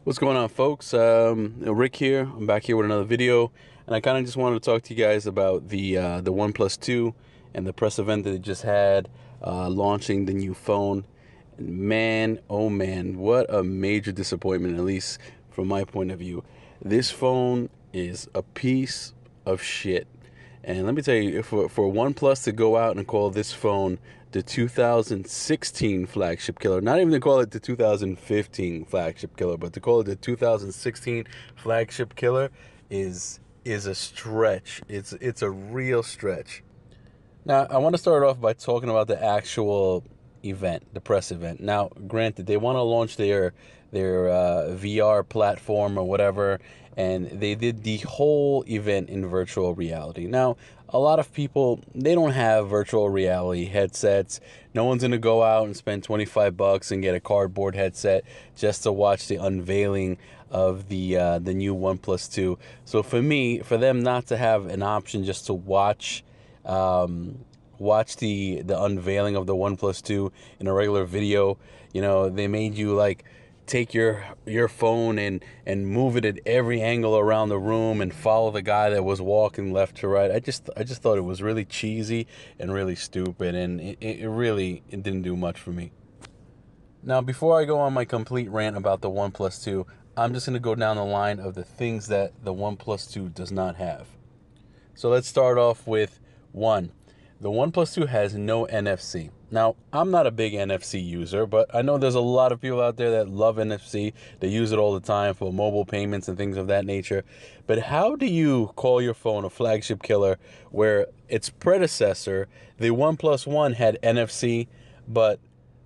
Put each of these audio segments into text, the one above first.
What's going on, folks? Rick here. I'm back here with another video, and I kind of just wanted to talk to you guys about the Oneplus 2 and the press event that they just had launching the new phone. And man, oh man, what a major disappointment, at least from my point of view. This phone is a piece of shit. And let me tell you, for OnePlus to go out and call this phone the 2016 flagship killer, not even to call it the 2015 flagship killer, but to call it the 2016 flagship killer is a stretch. It's a real stretch. Now, I want to start off by talking about the actual event, the press event. Now, granted, they want to launch their VR platform or whatever, and they did the whole event in virtual reality. Now, a lot of people, they don't have virtual reality headsets. No one's going to go out and spend $25 and get a cardboard headset just to watch the unveiling of the new OnePlus 2. So for them not to have an option just to watch the unveiling of the OnePlus 2 in a regular video, you know, they made you like take your phone and move it at every angle around the room and follow the guy that was walking left to right. I just thought it was really cheesy and really stupid, and it didn't do much for me. Now, before I go on my complete rant about the OnePlus 2, I'm just going to go down the line of the things that the OnePlus 2 does not have. So let's start off with one. The OnePlus 2 has no NFC. Now, I'm not a big NFC user, but I know there's a lot of people out there that love NFC. They use it all the time for mobile payments and things of that nature. But how do you call your phone a flagship killer where its predecessor, the OnePlus 1, had NFC, but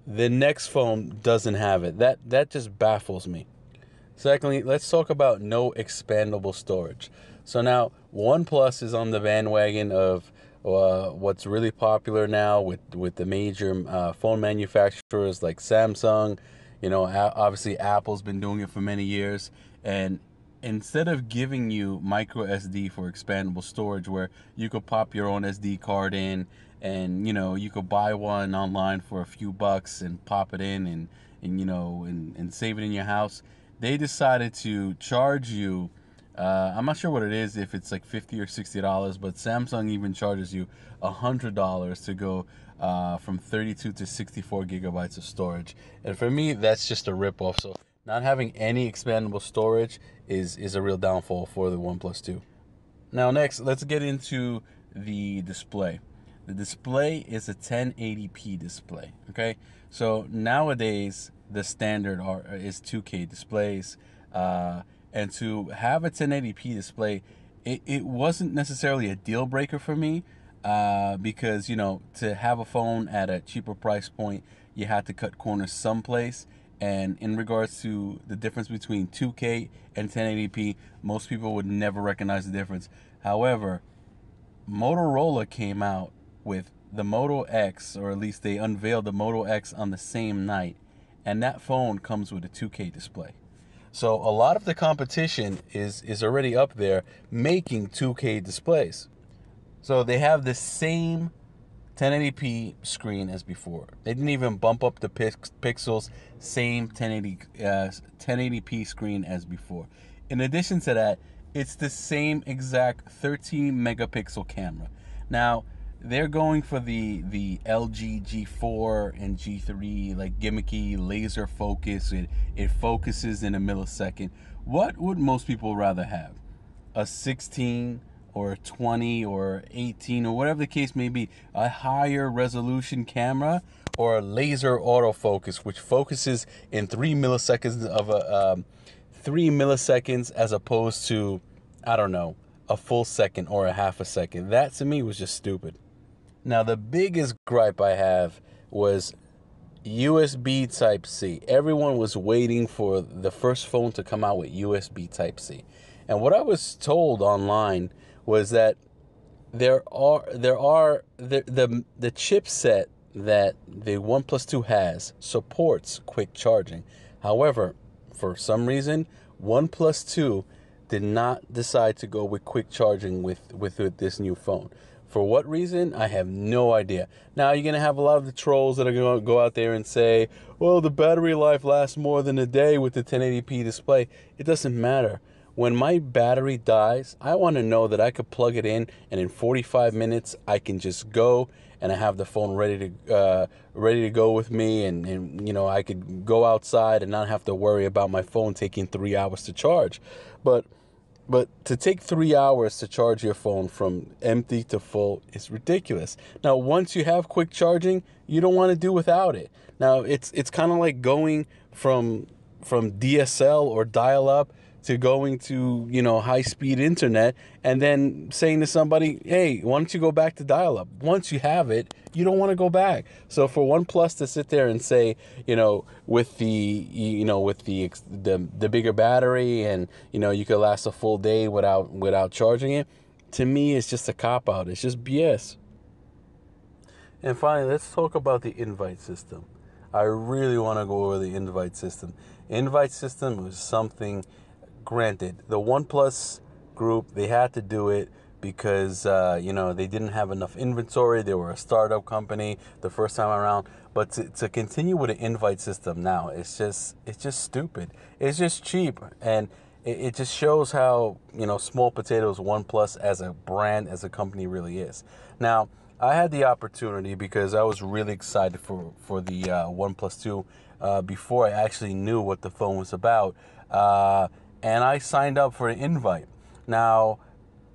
the next phone doesn't have it? That just baffles me. Secondly, let's talk about no expandable storage. So now OnePlus is on the bandwagon of what's really popular now with the major phone manufacturers like Samsung. You know, obviously Apple's been doing it for many years, and instead of giving you micro SD for expandable storage where you could pop your own SD card in, and you know, you could buy one online for a few bucks and pop it in and save it in your house, they decided to charge you, I'm not sure what it is, if it's like $50 or $60, but Samsung even charges you $100 to go from 32 to 64 gigabytes of storage. And for me, that's just a ripoff. So not having any expandable storage is a real downfall for the OnePlus 2. Now next, let's get into the display. The display is a 1080p display, okay? So nowadays, the standard is 2K displays. And to have a 1080p display, it wasn't necessarily a deal breaker for me because, you know, to have a phone at a cheaper price point, you had to cut corners someplace. And in regards to the difference between 2K and 1080p, most people would never recognize the difference. However, Motorola came out with the Moto X, or at least they unveiled the Moto X on the same night, and that phone comes with a 2K display. So a lot of the competition is already up there making 2K displays. So they have the same 1080p screen as before. They didn't even bump up the pixels, same 1080p screen as before. In addition to that, it's the same exact 13 megapixel camera. Now, they're going for the LG G4 and G3, like gimmicky laser focus. It focuses in a millisecond. What would most people rather have? A 16 or a 20 or 18 or whatever the case may be, a higher resolution camera, or a laser autofocus, which focuses in 3 milliseconds of 3 milliseconds as opposed to, I don't know, a full second or a half a second. That to me was just stupid. Now, the biggest gripe I have was USB Type-C. Everyone was waiting for the first phone to come out with USB Type-C. And what I was told online was that the chipset that the OnePlus 2 has supports quick charging. However, for some reason, OnePlus 2 did not decide to go with quick charging with this new phone. For what reason? I have no idea. Now, you're going to have a lot of the trolls that are going to go out there and say, well, the battery life lasts more than a day with the 1080p display. It doesn't matter. When my battery dies, I want to know that I could plug it in, and in 45 minutes, I can just go, and I have the phone ready to go with me, and you know, I could go outside and not have to worry about my phone taking 3 hours to charge. But to take 3 hours to charge your phone from empty to full is ridiculous. Now, once you have quick charging, you don't want to do without it. Now, it's kind of like going from DSL or dial-up to going to, you know, high-speed internet, and then saying to somebody, hey, why don't you go back to dial-up? Once you have it, you don't want to go back. So for OnePlus to sit there and say, you know, with the bigger battery, and, you know, you could last a full day without charging it, to me, it's just a cop-out. It's just BS. And finally, let's talk about the invite system. I really want to go over the invite system. Invite system was something. Granted, the OnePlus group, they had to do it because, you know, they didn't have enough inventory. They were a startup company the first time around. But to continue with an invite system now, it's just stupid. It's just cheap. And it just shows how, you know, small potatoes OnePlus as a brand, as a company really is. Now, I had the opportunity because I was really excited for the OnePlus 2 before I actually knew what the phone was about. And I signed up for an invite. Now,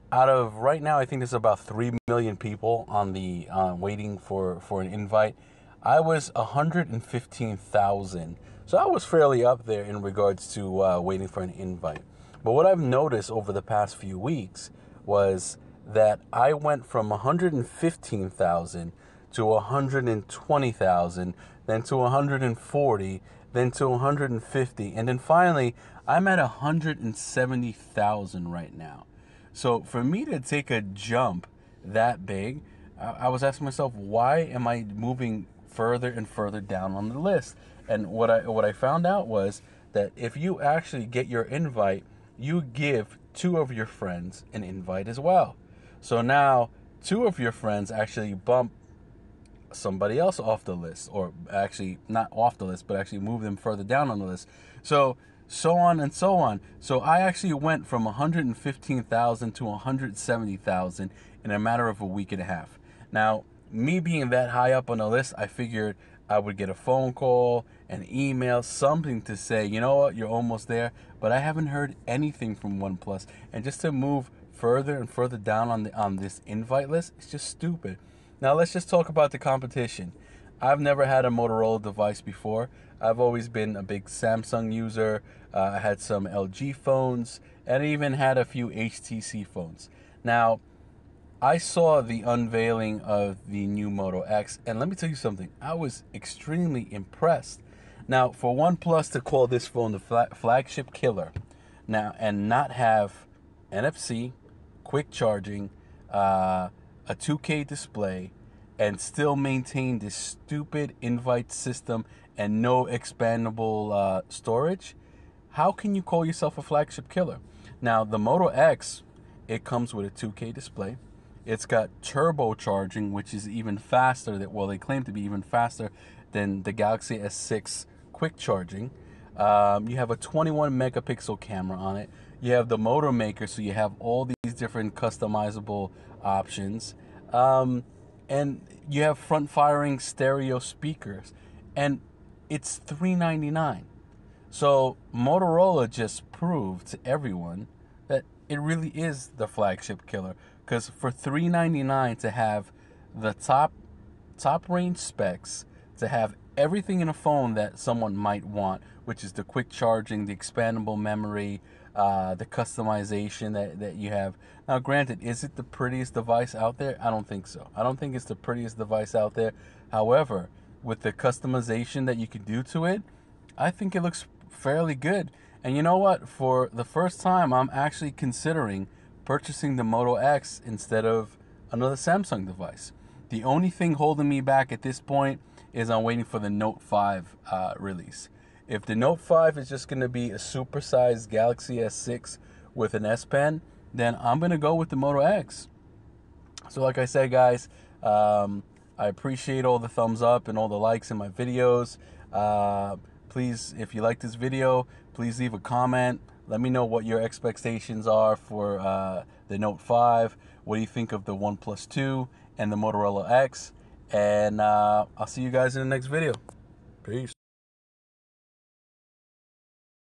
out of right now, I think there's about 3 million people on the waiting for an invite. I was 115,000. So I was fairly up there in regards to waiting for an invite. But what I've noticed over the past few weeks was that I went from 115,000 to 120,000, then to 140, then to 150, and then finally I'm at 170,000 right now. So for me to take a jump that big, I was asking myself, why am I moving further and further down on the list? And what I found out was that if you actually get your invite, you give 2 of your friends an invite as well. So now 2 of your friends actually bump somebody else off the list, or actually not off the list, but actually move them further down on the list. So on and so on. So I actually went from 115,000 to 170,000 in a matter of a week and a half. Now, me being that high up on the list, I figured I would get a phone call, an email, something to say, you know what, you're almost there. But I haven't heard anything from OnePlus. And just to move further and further down on this invite list, it's just stupid. Now let's just talk about the competition. I've never had a Motorola device before. I've always been a big Samsung user. I had some LG phones, and I even had a few HTC phones. Now, I saw the unveiling of the new Moto X, and let me tell you something. I was extremely impressed. Now, for OnePlus to call this phone the flagship killer, now, and not have NFC, quick charging, a 2K display, and still maintain this stupid invite system and no expandable storage, how can you call yourself a flagship killer? Now, the Moto X, it comes with a 2K display. It's got turbo charging, which is even faster. Well, they claim to be even faster than the Galaxy S6 quick charging. You have a 21 megapixel camera on it. You have the Motor Maker, so you have all these different customizable options. And you have front-firing stereo speakers. And it's $399. So Motorola just proved to everyone that it really is the flagship killer. Because for $399 to have the top range specs, to have everything in a phone that someone might want, which is the quick charging, the expandable memory, the customization that you have. Now, granted, is it the prettiest device out there? I don't think so. I don't think it's the prettiest device out there. However, with the customization that you can do to it, I think it looks fairly good. And you know what? For the first time, I'm actually considering purchasing the Moto X instead of another Samsung device. The only thing holding me back at this point is I'm waiting for the Note 5 release. If the Note 5 is just going to be a supersized Galaxy S6 with an S Pen, then I'm going to go with the Moto X. So like I said, guys, I appreciate all the thumbs up and all the likes in my videos. Please, if you like this video, please leave a comment. Let me know what your expectations are for the Note 5. What do you think of the OnePlus 2 and the Motorola X? And I'll see you guys in the next video. Peace.